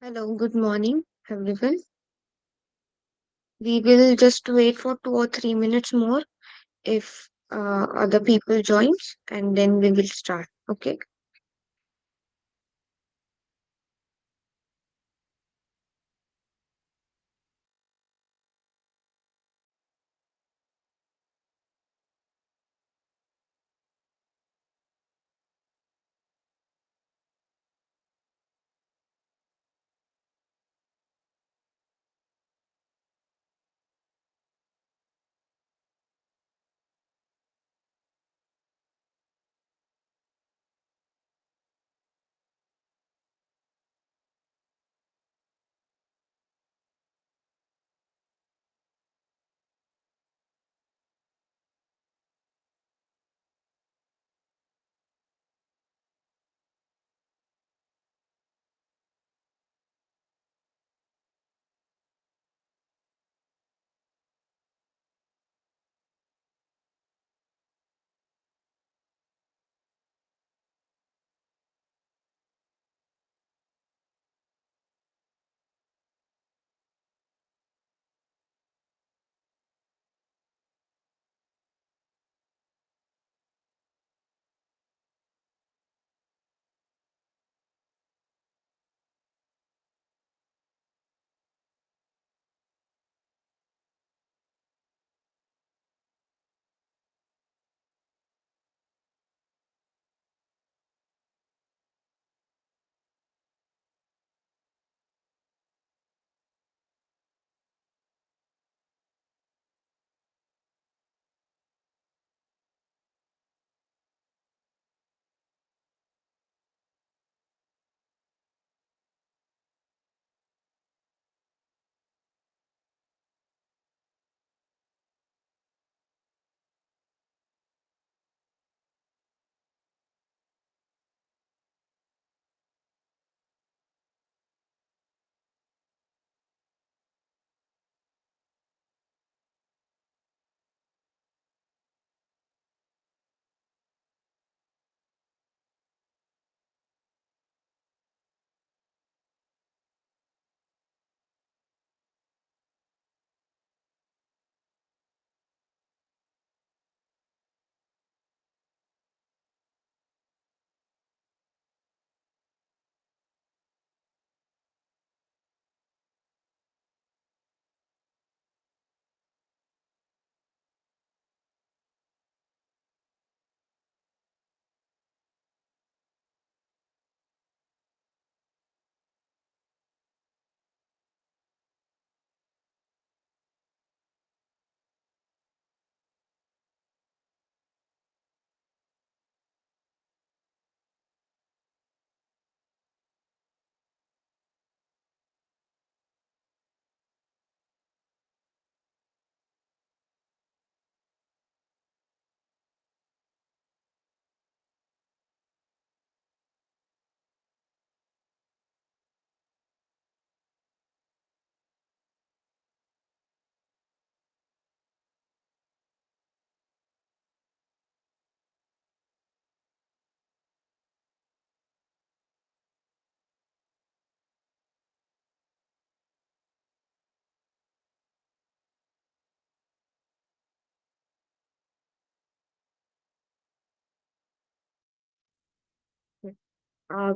Hello, good morning, everyone. We will just wait for 2 or 3 minutes more if other people joins, and then we will start. Okay.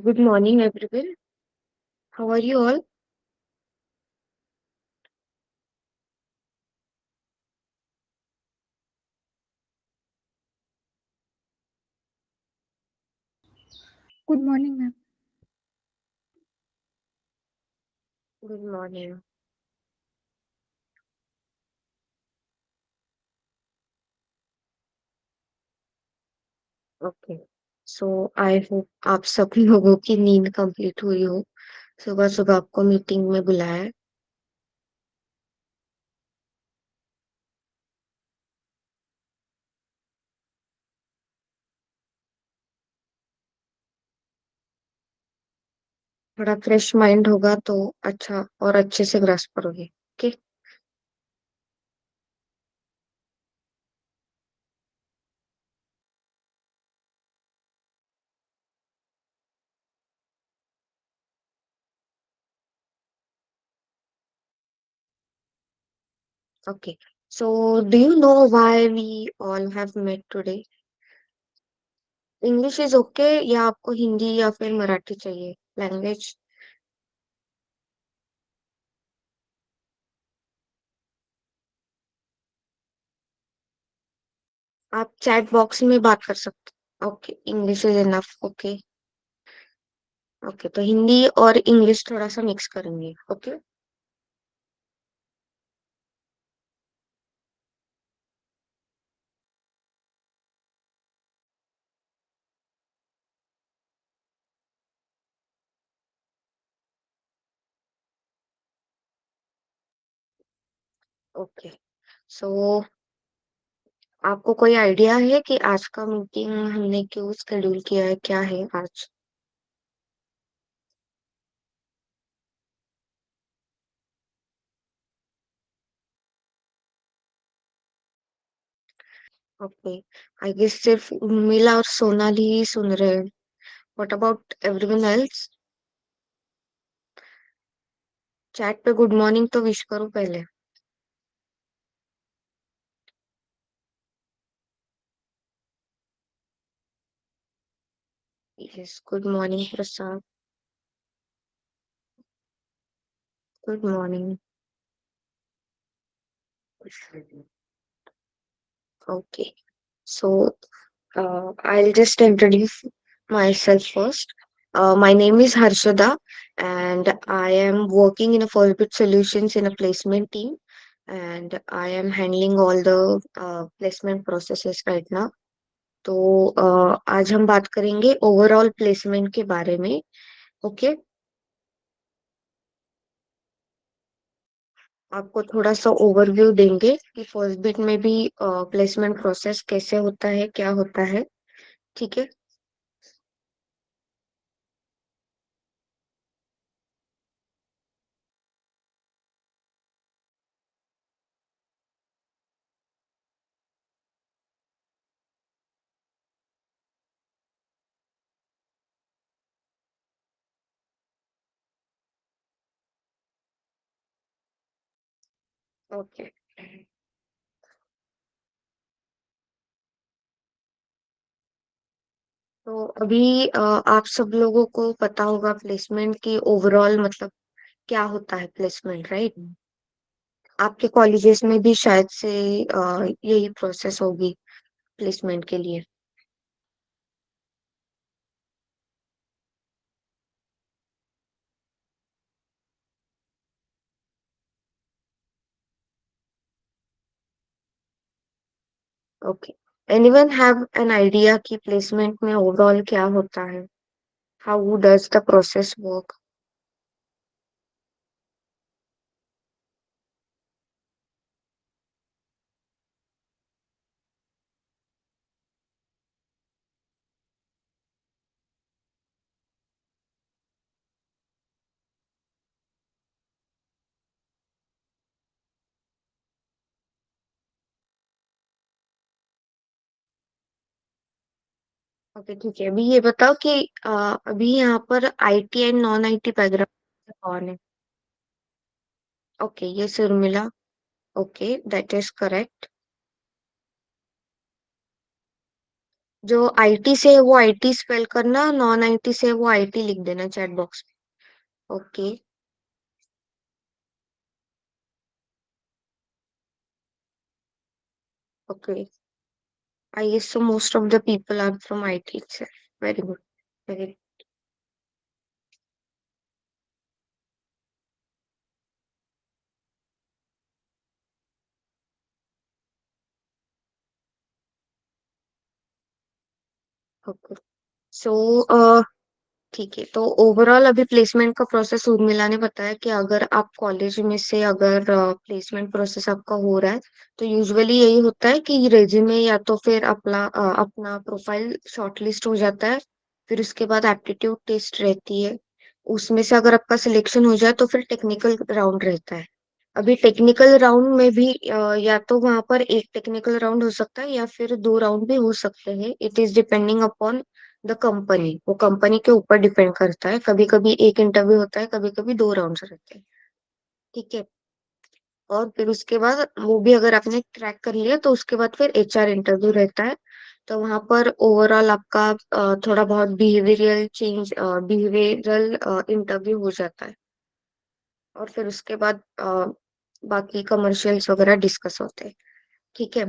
Good morning, everyone. How are you all? Good morning, ma'am. Good morning. Okay. So I hope आप सब लोगों की नींद complete हुई हो। सुबह सुबह आपको मीटिंग में बुलाया है। थोड़ा फ्रेश माइंड होगा तो अच्छा और अच्छे से ग्रास्प करोगे। Okay. Okay. So, do you know why we all have met today? English is okay या आपको हिंदी या फिर मराठी चाहिए लैंग्वेज? आप चैट बॉक्स में बात कर सकते। Okay, English is enough. Okay. Okay, तो हिंदी और इंग्लिश थोड़ा सा मिक्स करेंगे। ओके। ओके। सो आपको कोई आइडिया है कि आज का मीटिंग हमने क्यों शेड्यूल किया है, क्या है आज? ओके। आई गेस सिर्फ उर्मिला और सोनाली ही सुन रहे हैं। What about everyone else? Chat पे गुड मॉर्निंग तो विश करो पहले। Yes, good morning Prasad. Good morning. Okay. So, I'll just introduce myself first. My name is Harshada, and I am working in a Forbit Solutions in a placement team, and I am handling all the placement processes right now. तो आज हम बात करेंगे overall placement के बारे में। Okay. आपको थोड़ा सा ओवरव्यू देंगे कि फर्स्ट बिट में भी प्लेसमेंट प्रोसेस कैसे होता है, क्या होता है। ठीक है। ओके। तो अभी आप सब लोगों को पता होगा प्लेसमेंट की ओवरऑल मतलब क्या होता है प्लेसमेंट, राइट? आपके कॉलेजेस में भी शायद से यही प्रोसेस होगी प्लेसमेंट के लिए। Okay. Anyone have an idea कि प्लेसमेंट में ओवरऑल क्या होता है? How does the process work? Okay, ठीक है। अभी ये बताओ कि अभी यहाँ पर IT and non IT background कौन है? ओके, ये Urmila. Okay, that is correct. जो आईटी से है वो आईटी स्पेल करना, नॉन आईटी से है वो आईटी लिख देना चैट बॉक्स में। Okay. Okay. I guess so most of the people are from IT itself. Very good. Very okay. So ठीक है। तो ओवरऑल अभी प्लेसमेंट का प्रोसेस उर्मिला ने बताया कि अगर आप कॉलेज में से अगर प्लेसमेंट प्रोसेस आपका हो रहा है तो यूजुअली यही होता है कि रेज्यूमे या तो फिर अपना प्रोफाइल शॉर्टलिस्ट हो जाता है। फिर उसके बाद एप्टीट्यूड टेस्ट रहती है। उसमें से अगर आपका सिलेक्शन हो जाए तो फिर टेक्निकल राउंड रहता है। अभी टेक्निकल राउंड में भी या तो वहां पर एक टेक्निकल राउंड हो सकता है या फिर दो राउंड भी हो सकते हैं। It is depending upon the company. वो कंपनी के ऊपर डिपेंड करता है। कभी कभी एक इंटरव्यू होता है, कभी कभी दो राउंड्स रहते हैं। ठीक है। और फिर उसके बाद वो भी अगर आपने क्रैक कर लिया तो उसके बाद फिर एचआर इंटरव्यू रहता है। तो वहां पर ओवरऑल आपका थोड़ा बहुत बिहेवियरल इंटरव्यू हो जाता है। और फिर उसके बाद बाकी कमर्शियल्स वगैरह डिस्कस होते हैं। ठीक है।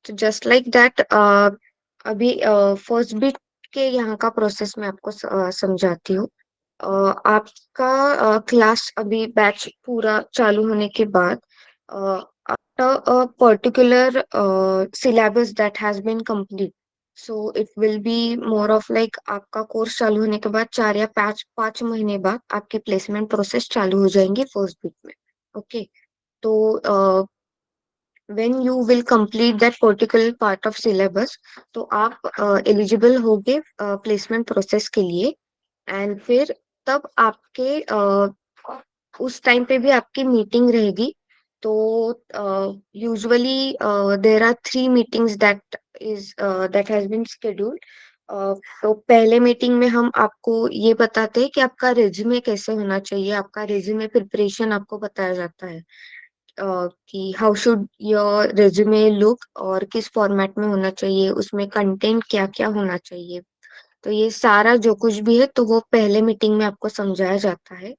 तो जस्ट लाइक दैट अभी फर्स्ट बिट के यहाँ का प्रोसेस मैं आपको समझाती हूँ। आपका क्लास अभी बैच पूरा चालू होने के बाद after a particular syllabus that has been complete, so it will be more of like आपका कोर्स चालू होने के बाद 4 या 5 महीने बाद आपकी प्लेसमेंट प्रोसेस चालू हो जाएंगी फर्स्ट वीक में। ओके। तो when you will complete that particular part of syllabus, तो आप एलिजिबल होगे प्लेसमेंट प्रोसेस के लिए। एंड फिर तब आपके उस टाइम पे भी आपकी मीटिंग रहेगी। तो usually there are 3 meetings that has been scheduled. तो पहले मीटिंग में हम आपको ये बताते हैं कि आपका रिज्यूमे कैसे होना चाहिए, आपका रिज्यूमे प्रिपरेशन आपको बताया जाता है कि how should your resume look और किस फॉर्मेट में होना चाहिए, उसमें कंटेंट क्या क्या होना चाहिए। तो ये सारा जो कुछ भी है तो वो पहले मीटिंग में आपको समझाया जाता है।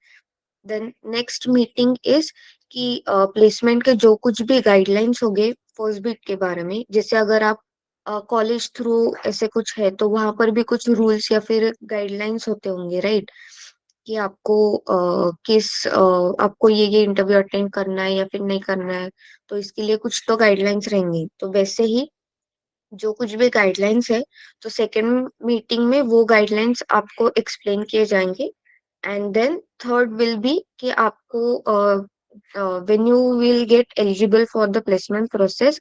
देन नेक्स्ट मीटिंग इज कि प्लेसमेंट के जो कुछ भी गाइडलाइंस होंगे फर्स्ट बीट के बारे में, जैसे अगर आप कॉलेज थ्रू ऐसे कुछ है तो वहां पर भी कुछ रूल्स या फिर गाइडलाइंस होते होंगे, राइट? कि आपको ये इंटरव्यू अटेंड करना है या फिर नहीं करना है। तो इसके लिए कुछ तो गाइडलाइंस रहेंगी। तो वैसे ही जो कुछ भी गाइडलाइंस है तो सेकेंड मीटिंग में वो गाइडलाइंस आपको एक्सप्लेन किए जाएंगे। And then third will be कि आपको when you will get eligible for the placement process,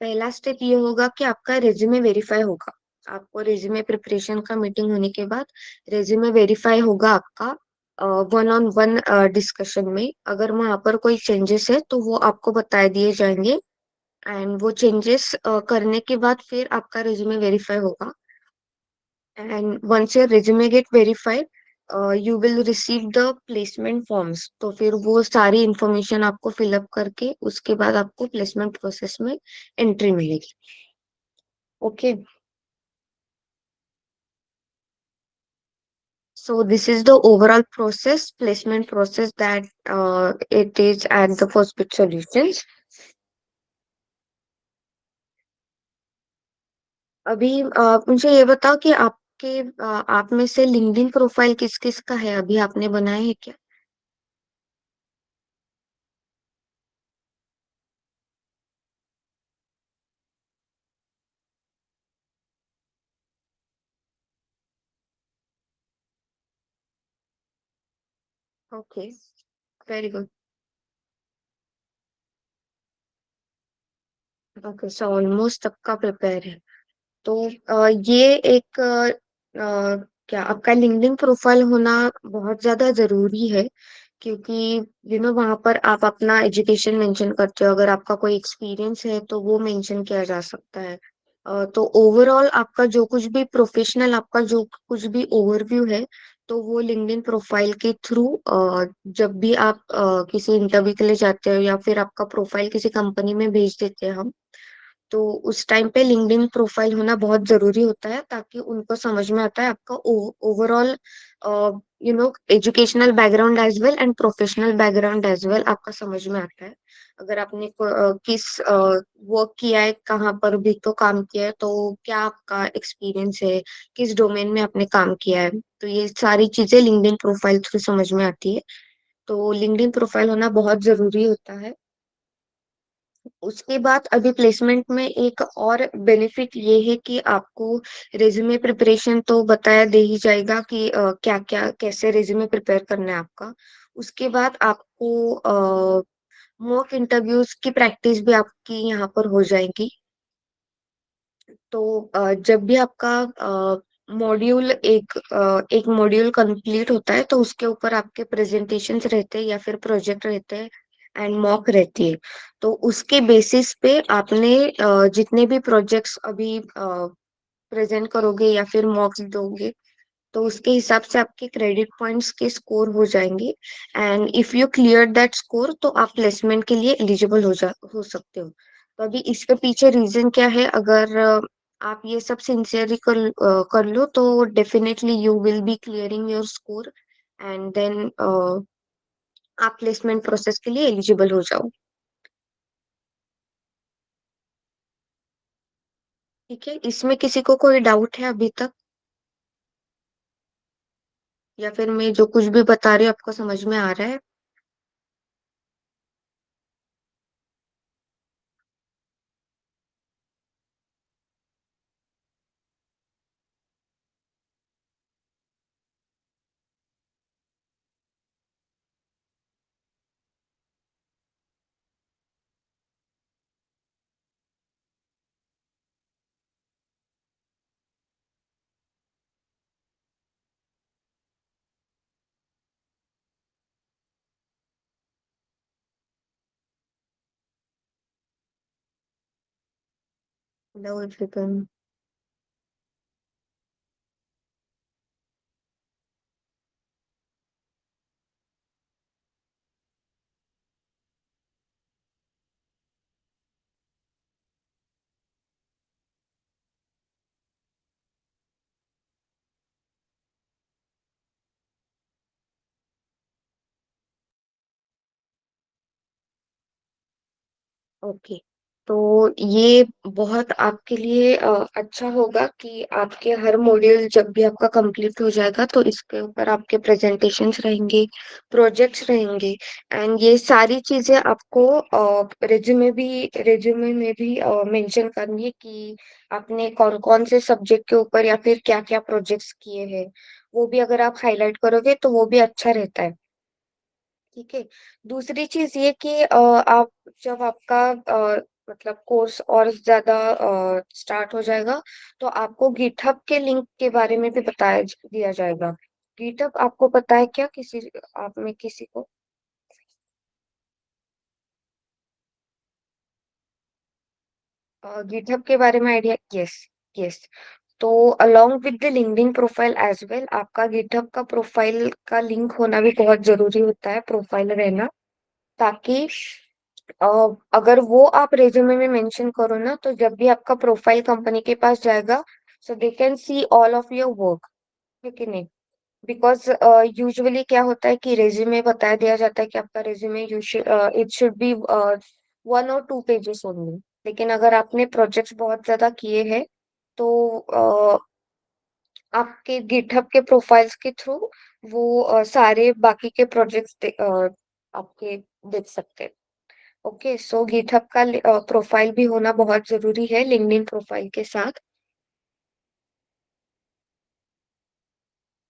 पहला स्टेप ये होगा कि आपका रेज्यूमे वेरीफाई होगा। आपको रेज्यूमे प्रिपरेशन का मीटिंग होने के बाद रेज्यूमे वेरीफाई होगा आपका वन ऑन वन डिस्कशन में। अगर वहां पर कोई चेंजेस है तो वो आपको बता दिए जाएंगे। एंड वो चेंजेस करने के बाद फिर आपका रिज्यूमे वेरीफाई होगा। And once your resume get verified, you will receive the placement forms. तो फिर वो सारी इंफॉर्मेशन आपको फिलअप करके उसके बाद आपको प्लेसमेंट प्रोसेस में एंट्री मिलेगी। Okay. So this is the overall process, placement process that it is at the First Bit Solutions. अभी मुझे ये बताओ कि आप में से लिंक्डइन प्रोफाइल किस किस का है, अभी आपने बनाया है क्या? Okay, very good. Okay, so almost सबका प्रिपेयर है। तो ये एक क्या आपका लिंक्डइन प्रोफाइल होना बहुत ज्यादा जरूरी है, क्योंकि वहां पर आप अपना एजुकेशन मेंशन करते हो। अगर आपका कोई एक्सपीरियंस है तो वो मेंशन किया जा सकता है। तो ओवरऑल आपका जो कुछ भी प्रोफेशनल, आपका जो कुछ भी ओवरव्यू है तो वो लिंक्डइन प्रोफाइल के थ्रू जब भी आप किसी इंटरव्यू के लिए जाते हो या फिर आपका प्रोफाइल किसी कंपनी में भेज देते हैं हम, तो उस टाइम पे लिंक्डइन प्रोफाइल होना बहुत जरूरी होता है, ताकि उनको समझ में आता है आपका overall educational background as well and professional background as well आपका समझ में आता है। अगर आपने किस वर्क किया है, कहाँ पर भी तो काम किया है, तो क्या आपका एक्सपीरियंस है, किस डोमेन में आपने काम किया है, तो ये सारी चीजें लिंक्डइन प्रोफाइल थ्रू समझ में आती है। तो लिंक्डइन प्रोफाइल होना बहुत जरूरी होता है। उसके बाद अभी प्लेसमेंट में एक और बेनिफिट ये है कि आपको रिज्यूमे प्रिपरेशन तो बताया दे ही जाएगा कि क्या क्या कैसे रिज्यूमे प्रिपेयर करना है आपका। उसके बाद आपको मॉक इंटरव्यूज की प्रैक्टिस भी आपकी यहाँ पर हो जाएगी। तो जब भी आपका एक मॉड्यूल कंप्लीट होता है तो उसके ऊपर आपके प्रेजेंटेशंस रहते हैं या फिर प्रोजेक्ट रहते हैं एंड मॉक रहती है। तो उसके बेसिस पे आपने जितने भी प्रोजेक्ट्स अभी प्रेजेंट करोगे या फिर मॉक्स दोगे, तो उसके हिसाब से आपके क्रेडिट पॉइंट्स के स्कोर हो जाएंगे। And if you clear that score तो आप प्लेसमेंट के लिए एलिजिबल हो सकते हो। तो अभी इसके पीछे रीजन क्या है, अगर आप ये सब सिंसियरली कर लो तो definitely you will be clearing your score, and then आप प्लेसमेंट प्रोसेस के लिए एलिजिबल हो जाओ। ठीक है, इसमें किसी को कोई डाउट है अभी तक, या फिर मैं जो कुछ भी बता रही हूँ आपको समझ में आ रहा है? Hello everyone. ओके, तो ये बहुत आपके लिए अच्छा होगा कि आपके हर मॉड्यूल जब भी आपका कंप्लीट हो जाएगा तो इसके ऊपर आपके प्रेजेंटेशंस रहेंगे, प्रोजेक्ट्स रहेंगे। एंड ये सारी चीजें आपको रिज्यूमे में भी मेंशन करनी है कि आपने कौन कौन से सब्जेक्ट के ऊपर या फिर क्या क्या प्रोजेक्ट्स किए हैं। वो भी अगर आप हाईलाइट करोगे तो वो भी अच्छा रहता है। ठीक है। दूसरी चीज ये कि आप जब आपका मतलब कोर्स और ज्यादा स्टार्ट हो जाएगा तो आपको गिटहब के लिंक के बारे में भी बताया दिया जाएगा। गिटहब आपको पता है क्या, किसी आप में किसी को गिटहब के बारे में आइडिया? Yes, yes. तो along with the LinkedIn profile as well आपका गिटहब का प्रोफाइल का लिंक होना भी बहुत जरूरी होता है, प्रोफाइल रहना, ताकि अ, अगर वो आप रेज्यूमे में मेंशन करो ना तो जब भी आपका प्रोफाइल कंपनी के पास जाएगा so they can see all of your work, है कि नहीं? बिकॉज यूजुअली क्या होता है कि रेज्यूमे बताया दिया जाता है कि आपका रेज्यूमे इट शुड बी 1 और 2 पेजेस ओनली। लेकिन अगर आपने प्रोजेक्ट्स बहुत ज्यादा किए हैं तो आपके गिटहब के प्रोफाइल्स के थ्रू वो सारे बाकी के प्रोजेक्ट्स आपके देख सकते हैं। ओके, सो गिटहब का प्रोफाइल भी होना बहुत जरूरी है लिंक्डइन प्रोफाइल के साथ।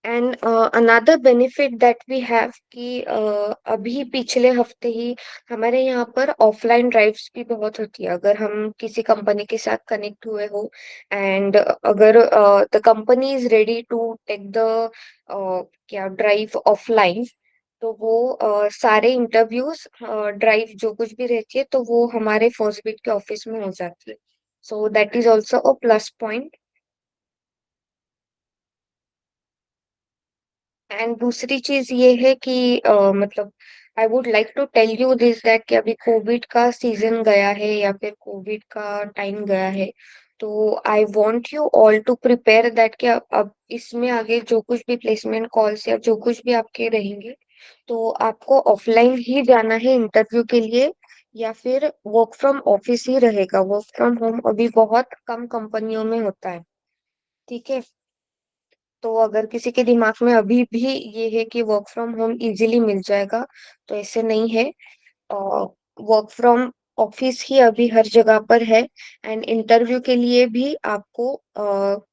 And another benefit that we have कि अभी पिछले हफ्ते ही हमारे यहाँ पर ऑफलाइन ड्राइव्स भी बहुत होती है अगर हम किसी कंपनी के साथ कनेक्ट हुए हो। एंड अगर the company is ready to take the क्या ड्राइव ऑफलाइन, तो वो सारे इंटरव्यूज ड्राइव जो कुछ भी रहती है तो वो हमारे फर्स्ट बीट के ऑफिस में हो जाती है। So that is also a plus point. And दूसरी चीज ये है कि मतलब I would like to tell you this that कि अभी कोविड का सीजन गया है या फिर कोविड का टाइम गया है, तो I want you all to prepare that कि अब इसमें आगे जो कुछ भी प्लेसमेंट कॉल्स या जो कुछ भी आपके रहेंगे तो आपको ऑफलाइन ही जाना है इंटरव्यू के लिए, या फिर वर्क फ्रॉम ऑफिस ही रहेगा। वर्क फ्रॉम होम अभी बहुत कम कंपनियों में होता है। ठीक है। तो अगर किसी के दिमाग में अभी भी ये है कि वर्क फ्रॉम होम इजीली मिल जाएगा, तो ऐसे नहीं है। वर्क फ्रॉम ऑफिस ही अभी हर जगह पर है। एंड इंटरव्यू के लिए भी आपको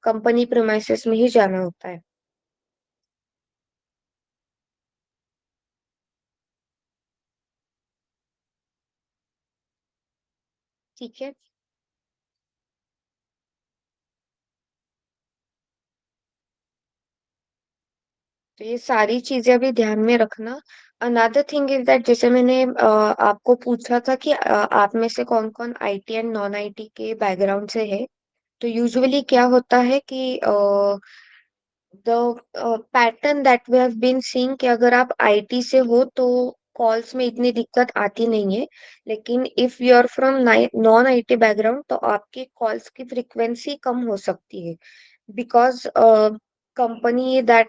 कंपनी प्रीमाइसेस में ही जाना होता है। ठीक है, तो ये सारी चीजें अभी ध्यान में रखना। अनदर थिंग इज दैट जैसे मैंने आपको पूछा था कि आप में से कौन कौन आईटी एंड नॉन आईटी के बैकग्राउंड से है। तो यूजुअली क्या होता है कि the pattern that we have been seeing कि अगर आप आईटी से हो तो कॉल्स में इतनी दिक्कत आती नहीं है, लेकिन if you are from non IT background तो आपकी कॉल्स की फ्रीक्वेंसी कम हो सकती है, बिकॉज कंपनी दैट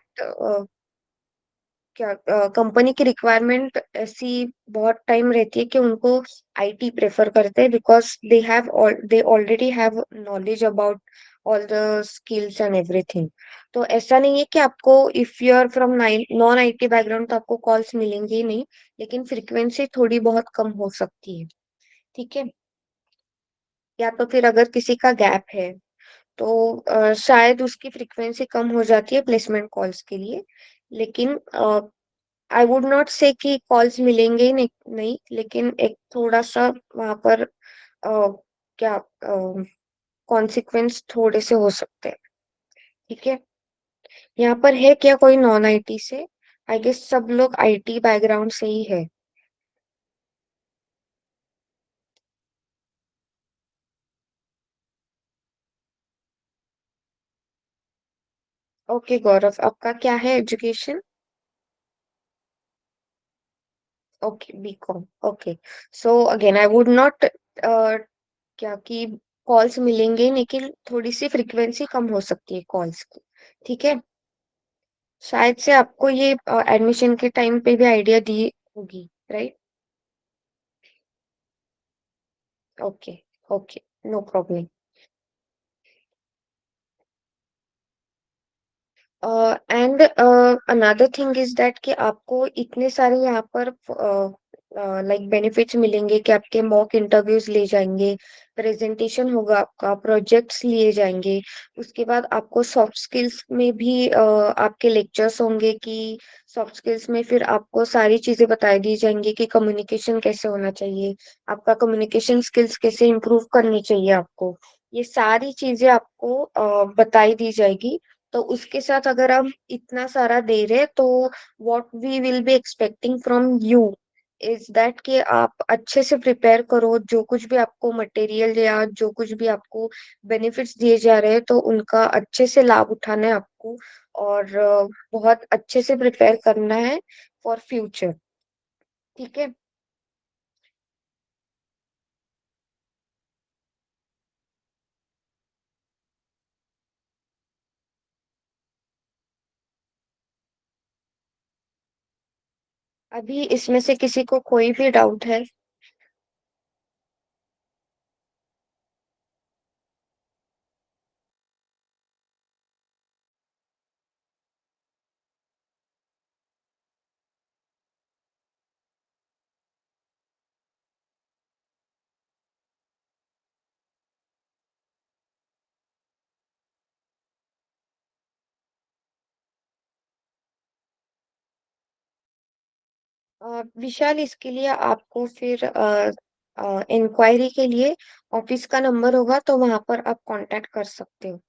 क्या कंपनी की रिक्वायरमेंट ऐसी बहुत टाइम रहती है कि उनको आईटी प्रेफर करते हैं, because they already have knowledge about all the skills and everything. तो ऐसा नहीं है कि आपको if you are from non IT background तो आपको कॉल्स मिलेंगी ही नहीं, लेकिन फ्रीक्वेंसी थोड़ी बहुत कम हो सकती है। ठीक है। या तो फिर अगर किसी का गैप है तो शायद उसकी फ्रीक्वेंसी कम हो जाती है प्लेसमेंट कॉल्स के लिए, लेकिन आई वुड नॉट से कि कॉल्स मिलेंगे ही नहीं, नहीं, लेकिन एक थोड़ा सा वहां पर क्या कॉन्सिक्वेंस थोड़े से हो सकते हैं। ठीक है। यहाँ पर है क्या कोई नॉन आईटी से? आई गेस सब लोग आईटी बैकग्राउंड से ही है। ओके गौरव, आपका क्या है education? Okay, BCom. Okay. So again I would not क्या कि कॉल्स मिलेंगे, लेकिन थोड़ी सी फ्रीक्वेंसी कम हो सकती है कॉल्स की। ठीक है। शायद से आपको ये एडमिशन के टाइम पे भी आइडिया दी होगी, right? Okay. Okay, no problem. And another thing is that कि आपको इतने सारे यहाँ पर लाइक बेनिफिट्स मिलेंगे कि आपके मॉक इंटरव्यूज ले जाएंगे, प्रेजेंटेशन होगा, आपका प्रोजेक्ट्स लिए जाएंगे। उसके बाद आपको सॉफ्ट स्किल्स में भी आपके लेक्चर्स होंगे कि सॉफ्ट स्किल्स में फिर आपको सारी चीजें बताई दी जाएंगी कि कम्युनिकेशन कैसे होना चाहिए, आपका कम्युनिकेशन स्किल्स कैसे इम्प्रूव करनी चाहिए आपको। ये सारी चीजें आपको बताई दी जाएगी। तो उसके साथ अगर हम इतना सारा दे रहे हैं तो what we will be expecting from you is that कि आप अच्छे से प्रिपेयर करो, जो कुछ भी आपको मटेरियल या जो कुछ भी आपको बेनिफिट्स दिए जा रहे हैं तो उनका अच्छे से लाभ उठाना है आपको, और बहुत अच्छे से प्रिपेयर करना है फॉर फ्यूचर। ठीक है। अभी इसमें से किसी को कोई भी डाउट है? विशाल, इसके लिए आपको फिर इंक्वायरी के लिए ऑफिस का नंबर होगा तो वहां पर आप कांटेक्ट कर सकते हो।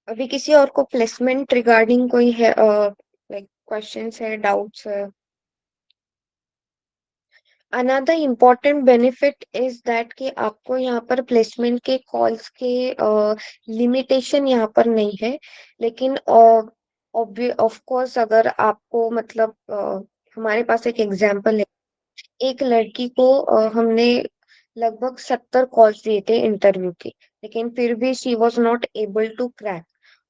अभी किसी और को प्लेसमेंट रिगार्डिंग कोई है लाइक क्वेश्चंस है, डाउट्स है? Another important benefit is that कि आपको यहाँ पर प्लेसमेंट के कॉल्स के लिमिटेशन यहाँ पर नहीं है, लेकिन ऑफ कोर्स अगर आपको मतलब हमारे पास एक एग्जांपल है। एक लड़की को हमने लगभग 70 कॉल्स दिए थे इंटरव्यू के, लेकिन फिर भी she was not able to crack.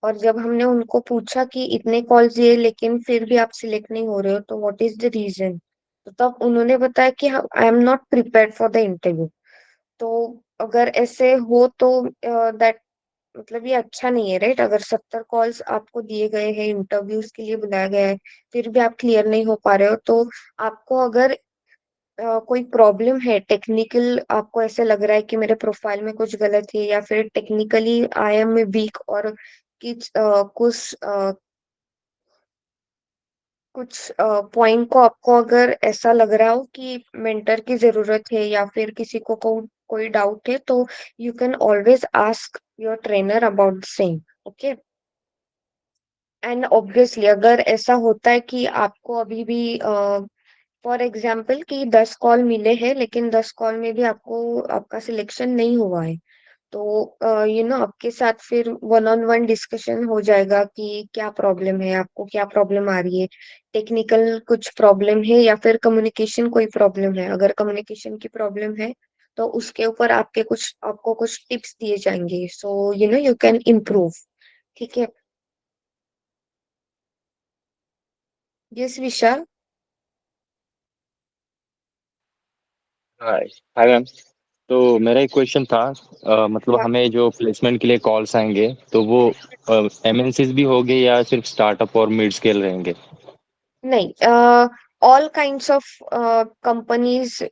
और जब हमने उनको पूछा कि इतने कॉल्स दिए लेकिन फिर भी आप सिलेक्ट नहीं हो रहे हो तो व्हाट इज द रीजन, तो तब उन्होंने बताया कि I am not prepared for the interview. तो अगर ऐसे हो तो दैट मतलब ये अच्छा नहीं है, राइट? अगर 70 कॉल्स आपको दिए गए हैं, इंटरव्यूज के लिए बुलाया गया है, फिर भी आप क्लियर नहीं हो पा रहे हो, तो आपको अगर कोई प्रॉब्लम है टेक्निकल, आपको ऐसे लग रहा है कि मेरे प्रोफाइल में कुछ गलत है या फिर टेक्निकली आई एम वीक, और कुछ पॉइंट को आपको अगर ऐसा लग रहा हो कि मेंटर की जरूरत है या फिर किसी को कोई डाउट है, तो you can always ask your trainer about same. Okay. And obviously अगर ऐसा होता है कि आपको अभी भी फॉर एग्जाम्पल कि 10 कॉल मिले हैं, लेकिन 10 कॉल में भी आपको आपका सिलेक्शन नहीं हुआ है, तो आपके साथ फिर वन ऑन वन डिस्कशन हो जाएगा कि क्या प्रॉब्लम है, आपको क्या प्रॉब्लम आ रही है, टेक्निकल कुछ प्रॉब्लम है या फिर कम्युनिकेशन कोई प्रॉब्लम है। अगर कम्युनिकेशन की प्रॉब्लम है तो उसके ऊपर आपको कुछ टिप्स दिए जाएंगे, सो यू कैन इम्प्रूव। ठीक है। Yes Vishal. Hi. Hi ma'am. तो मेरा एक क्वेश्चन था। मतलब या हमें जो प्लेसमेंट के लिए कॉल्स आएंगे तो वो एमएनसीज भी होंगे या सिर्फ स्टार्टअप और मिड स्केल रहेंगे? नहीं, ऑल काइंड्स ऑफ कंपनीज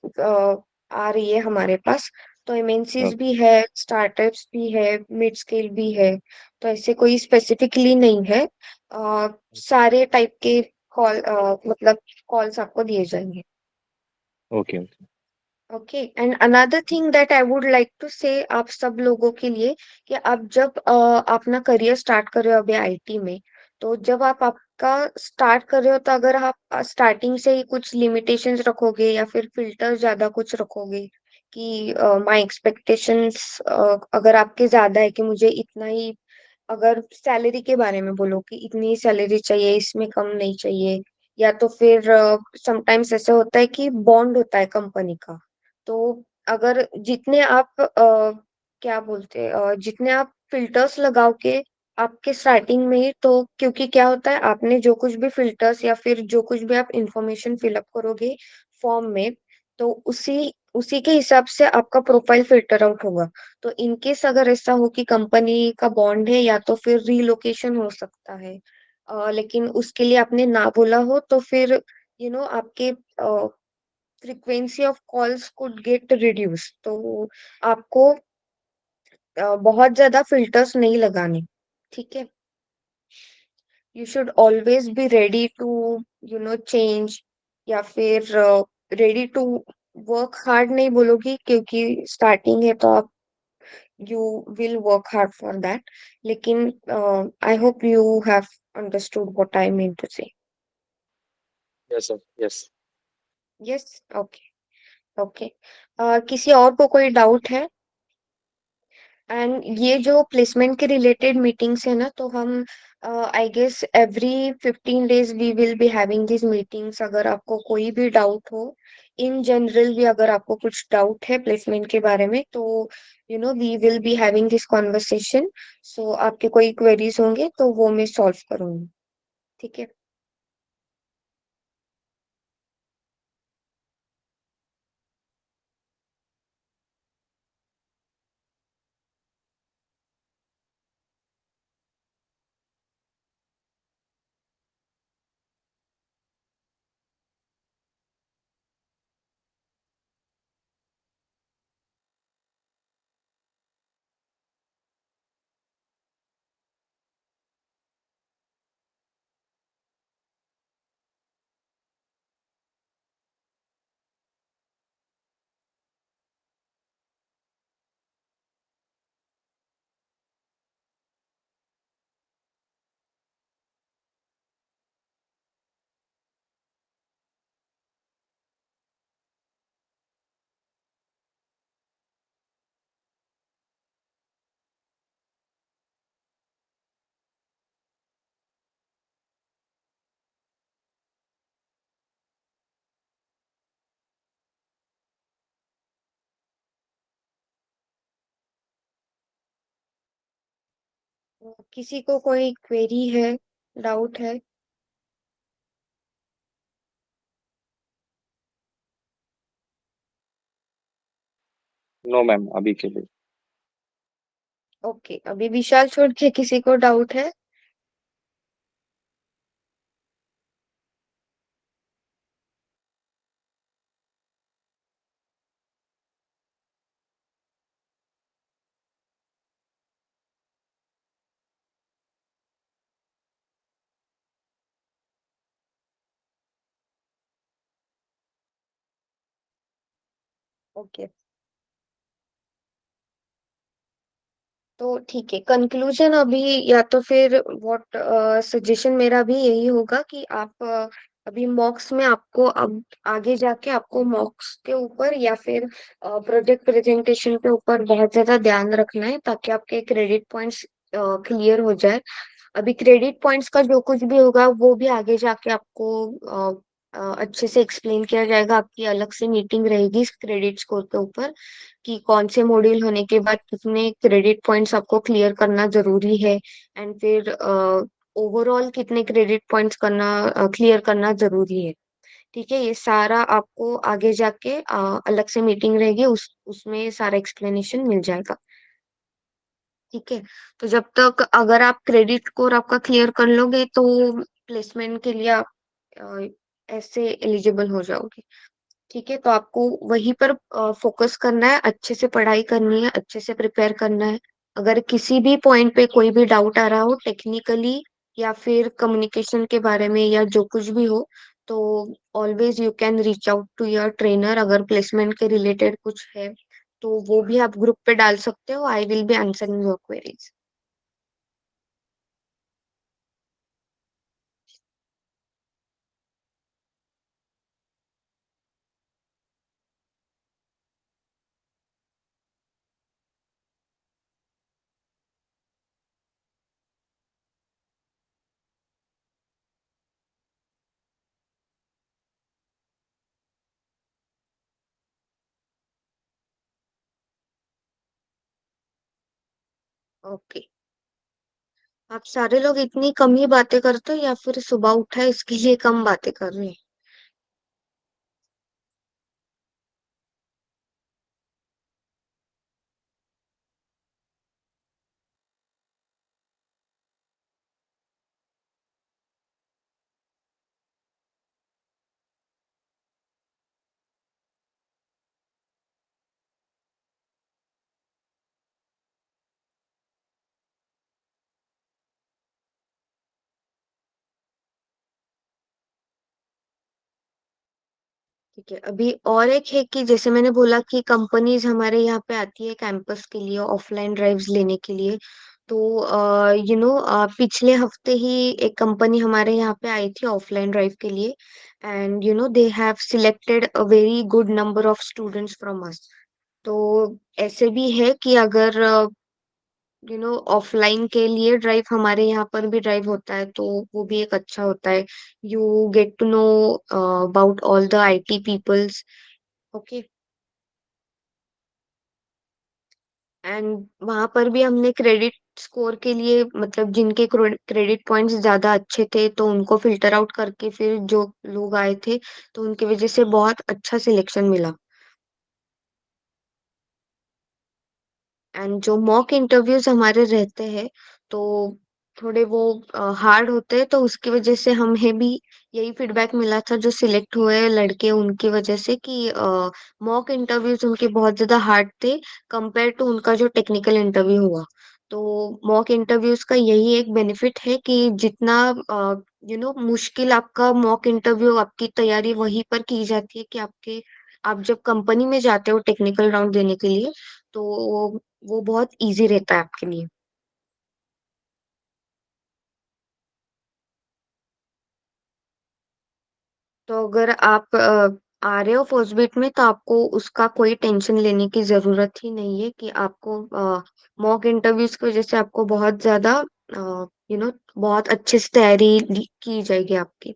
आ रही है हमारे पास। तो एमएनसीज ओके। भी है, स्टार्टअप्स भी है, मिड स्केल भी है। तो ऐसे कोई स्पेसिफिकली नहीं है। सारे टाइप के कॉल, मतलब कॉल्स आपको दिए जाएंगे। Okay. Okay. And another thing that I would like to say आप सब लोगों के लिए, कि आप जब अपना करियर स्टार्ट कर रहे हो अभी आईटी में, तो जब आप आपका स्टार्ट कर रहे हो, तो अगर आप स्टार्टिंग से ही कुछ लिमिटेशंस रखोगे या फिर फिल्टर ज्यादा कुछ रखोगे कि माय एक्सपेक्टेशंस अगर आपके ज्यादा है कि मुझे इतना ही, अगर सैलरी के बारे में बोलो कि इतनी सैलरी चाहिए, इसमें कम नहीं चाहिए, या तो फिर समटाइम्स ऐसे होता है कि बॉन्ड होता है कंपनी का। तो अगर जितने आप क्या बोलते हैं, जितने आप फिल्टर्स लगाओगे आपके स्टार्टिंग में ही, तो क्योंकि क्या होता है, आपने जो कुछ भी फिल्टर्स या फिर जो कुछ भी आप इंफॉर्मेशन फिलअप करोगे फॉर्म में, तो उसी उसी के हिसाब से आपका प्रोफाइल फिल्टर आउट होगा। तो इनकेस अगर ऐसा हो कि कंपनी का बॉन्ड है या तो फिर रीलोकेशन हो सकता है, लेकिन उसके लिए आपने ना बोला हो, तो फिर आपके frequency of calls could get reduce. तो आपको बहुत ज्यादा फिल्टर्स नहीं लगाने। ठीक है। You should always be ready to change, या फिर रेडी टू वर्क हार्ड नहीं बोलोगी, क्योंकि स्टार्टिंग है तो आप you will work hard for that. लेकिन I hope you have understood what I mean to say. Yes sir, yes. Yes. Okay. Okay. किसी और को कोई डाउट है? एंड ये जो प्लेसमेंट के रिलेटेड मीटिंग्स है ना, तो हम I guess every 15 days we will be having this meetings. अगर आपको कोई भी डाउट हो, इन जनरल भी अगर आपको कुछ डाउट है प्लेसमेंट के बारे में, तो we will be having this conversation. So आपके कोई क्वेरीज होंगे तो वो मैं सॉल्व करूंगी। ठीक है। किसी को कोई क्वेरी है, डाउट है? नो मैम, अभी के लिए। ओके, अभी विशाल छोड़ के किसी को डाउट है? ओके। तो ठीक है, कंक्लूजन अभी, या तो फिर व्हाट सजेशन मेरा भी यही होगा कि आप अभी मॉक्स में आपको अब आगे जाके आपको मॉक्स के ऊपर या फिर प्रोजेक्ट प्रेजेंटेशन के ऊपर बहुत ज्यादा ध्यान रखना है ताकि आपके क्रेडिट पॉइंट्स क्लियर हो जाए। अभी क्रेडिट पॉइंट्स का जो कुछ भी होगा वो भी आगे जाके आपको अच्छे से एक्सप्लेन किया जाएगा। आपकी अलग से मीटिंग रहेगी इस क्रेडिट स्कोर के ऊपर कि कौन से मॉड्यूल होने के बाद कितने क्रेडिट पॉइंट्स आपको क्लियर करना जरूरी है, एंड फिर ओवरऑल कितने क्रेडिट पॉइंट्स करना क्लियर करना जरूरी है। ठीक है, ये सारा आपको आगे जाके अलग से मीटिंग रहेगी, उस उसमें सारा एक्सप्लेनेशन मिल जाएगा। ठीक है, तो जब तक अगर आप क्रेडिट स्कोर आपका क्लियर कर लोगे तो प्लेसमेंट के लिए आप अ, ऐसे एलिजिबल हो जाओगे। ठीक है, तो आपको वहीं पर फोकस करना है, अच्छे से पढ़ाई करनी है, अच्छे से प्रिपेयर करना है। अगर किसी भी पॉइंट पे कोई भी डाउट आ रहा हो टेक्निकली या फिर कम्युनिकेशन के बारे में या जो कुछ भी हो, तो always you can reach out to your trainer. अगर प्लेसमेंट के रिलेटेड कुछ है तो वो भी आप ग्रुप पे डाल सकते हो। I will be answering your queries. Okay, आप सारे लोग इतनी कम ही बातें करते हो या फिर सुबह उठा है इसके लिए कम बातें कर रहे हैं? ठीक है, अभी और एक है कि जैसे मैंने बोला कि कंपनीज हमारे यहाँ पे आती है कैंपस के लिए ऑफलाइन ड्राइव्स लेने के लिए। तो पिछले हफ्ते ही एक कंपनी हमारे यहाँ पे आई थी ऑफलाइन ड्राइव के लिए, and they have selected a very good number of students from us. तो ऐसे भी है कि अगर ऑफलाइन के लिए ड्राइव हमारे यहाँ पर भी ड्राइव होता है तो वो भी एक अच्छा होता है। You get to know about all the IT peoples. Okay, and वहां पर भी हमने क्रेडिट स्कोर के लिए मतलब जिनके क्रेडिट पॉइंट्स ज्यादा अच्छे थे तो उनको फिल्टर आउट करके फिर जो लोग आए थे तो उनकी वजह से बहुत अच्छा सिलेक्शन मिला। एंड जो मॉक इंटरव्यूज हमारे रहते हैं तो थोड़े वो हार्ड होते हैं, तो उसकी वजह से हमें भी यही फीडबैक मिला था जो सिलेक्ट हुए लड़के उनकी वजह से कि मॉक इंटरव्यूज उनके बहुत ज्यादा हार्ड थे कंपेयर टू उनका जो टेक्निकल इंटरव्यू हुआ। तो मॉक इंटरव्यूज का यही एक बेनिफिट है कि जितना मुश्किल आपका मॉक इंटरव्यू आपकी तैयारी वहीं पर की जाती है कि आप जब कंपनी में जाते हो टेक्निकल राउंड देने के लिए तो वो बहुत इजी रहता है आपके लिए। तो अगर आप आ रहे हो फर्स्ट बीट में तो आपको उसका कोई टेंशन लेने की जरूरत ही नहीं है कि आपको मॉक इंटरव्यूज की वजह से आपको बहुत ज्यादा बहुत अच्छे से तैयारी की जाएगी आपकी।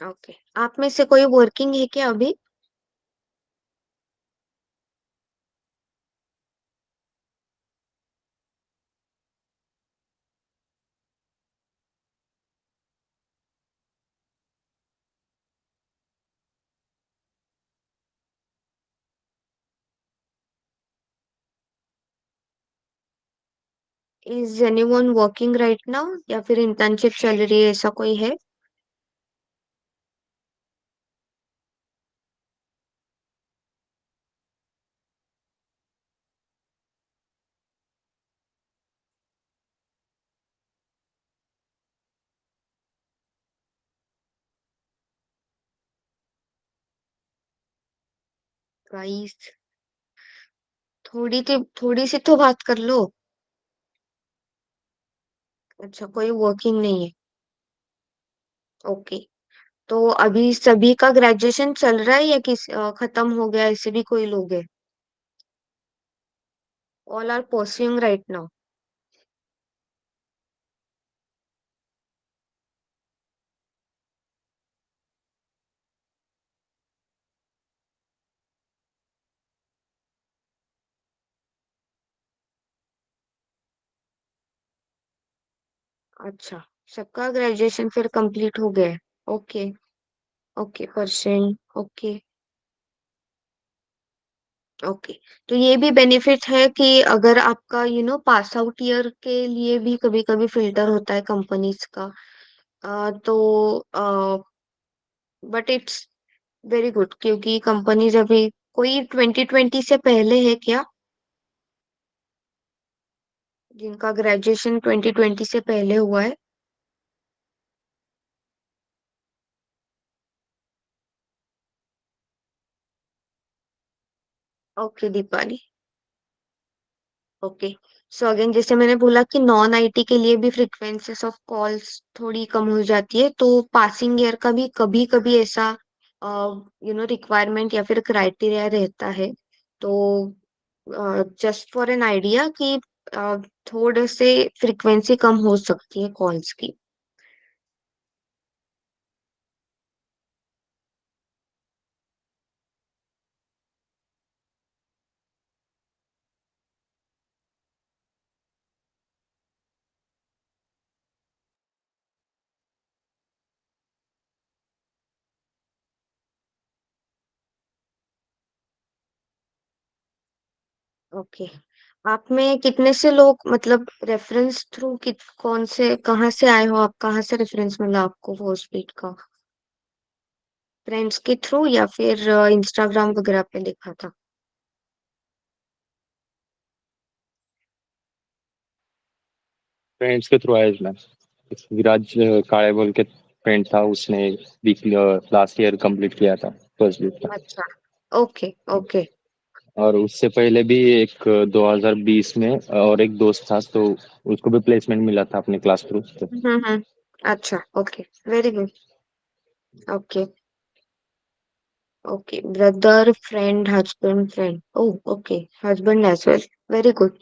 ओके, आप में से कोई वर्किंग है क्या अभी? Is anyone working right now या फिर इंटर्नशिप चल रही है, ऐसा कोई है? गाइस, थोड़ी सी तो बात कर लो। अच्छा, कोई वर्किंग नहीं है। ओके। तो अभी सभी का ग्रेजुएशन चल रहा है या खत्म हो गया, ऐसे भी कोई लोग हैं? All are pursuing right now. अच्छा, सबका ग्रेजुएशन फिर कंप्लीट हो गया है। Okay. Okay, percent. Okay. Okay. तो ये भी बेनिफिट है कि अगर आपका पास आउट ईयर के लिए भी कभी कभी फिल्टर होता है कंपनीज का। तो बट इट्स वेरी गुड, क्योंकि कंपनीज अभी कोई 2020 से पहले है क्या, जिनका ग्रेजुएशन 2020 से पहले हुआ है? Okay Deepali. Okay. So again, जैसे मैंने बोला कि नॉन आईटी के लिए भी फ्रीक्वेंसीज ऑफ कॉल्स थोड़ी कम हो जाती है, तो पासिंग ईयर का भी कभी कभी ऐसा रिक्वायरमेंट या फिर क्राइटेरिया रहता है। तो जस्ट फॉर एन आइडिया कि थोड़े से फ्रीक्वेंसी कम हो सकती है कॉल्स की। ओके। आप में कितने से लोग, मतलब रेफरेंस थ्रू कौन से, कहाँ से आए हो आप, कहाँ से रेफरेंस मिला आपको फर्स्ट बीट का? फ्रेंड्स के थ्रू या फिर इंस्टाग्राम वगैरह पे देखा था? फ्रेंड्स के थ्रू आया मैं। विराज काळे बोल के फ्रेंड था, उसने लास्ट ईयर कंप्लीट किया था फर्स्ट वीक। अच्छा। ओके। ओके। और उससे पहले भी एक 2020 में और एक दोस्त था, तो उसको भी प्लेसमेंट मिला था अपने क्लास थ्रू तो। हम्म। अच्छा। Okay. Very good. Okay. Okay, brother friend husband friend. Oh okay, husband as well. Very good.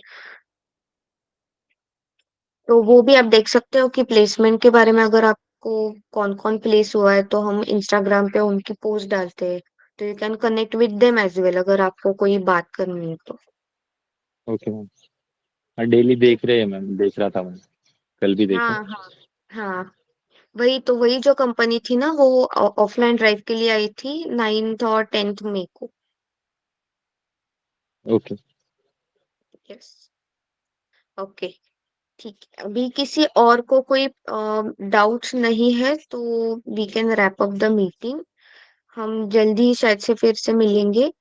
तो वो भी आप देख सकते हो कि प्लेसमेंट के बारे में, अगर आपको कौन कौन प्लेस हुआ है, तो हम इंस्टाग्राम पे उनकी पोस्ट डालते हैं। तो you can connect with them as well, अगर आपको कोई बात करनी है तो। Okay ma'am. हाँ, डेली देख रहे हैं मैम, देख रहा था मैं, कल भी देखा। हाँ हाँ। हाँ, वही जो कंपनी थी ना, वो ऑफलाइन ड्राइव के लिए आई थी 9th और 10th मई को। ओके। यस। ओके। ठीक है, अभी किसी और को कोई डाउट्स नहीं है तो we can wrap up the meeting. हम जल्दी ही शायद से फिर से मिलेंगे।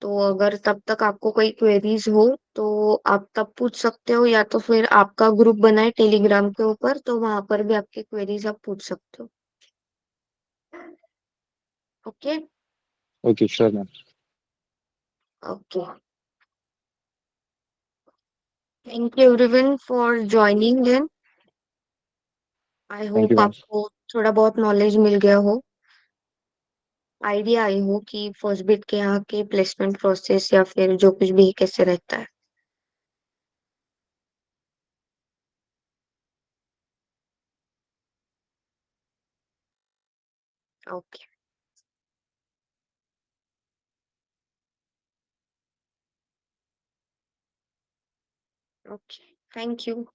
तो अगर तब तक आपको कोई क्वेरीज हो तो आप तब पूछ सकते हो, या तो फिर आपका ग्रुप बना है टेलीग्राम के ऊपर, तो वहां पर भी आपकी क्वेरीज आप पूछ सकते हो। Okay. Okay sure ma'am. Okay. Thank you everyone for joining then. I thank you hope ma'am. आपको थोड़ा बहुत नॉलेज मिल गया हो, आइडिया आई हो कि फर्स्ट बिट के यहाँ के प्लेसमेंट प्रोसेस या फिर जो कुछ भी कैसे रहता है। ओके। ओके। Thank you.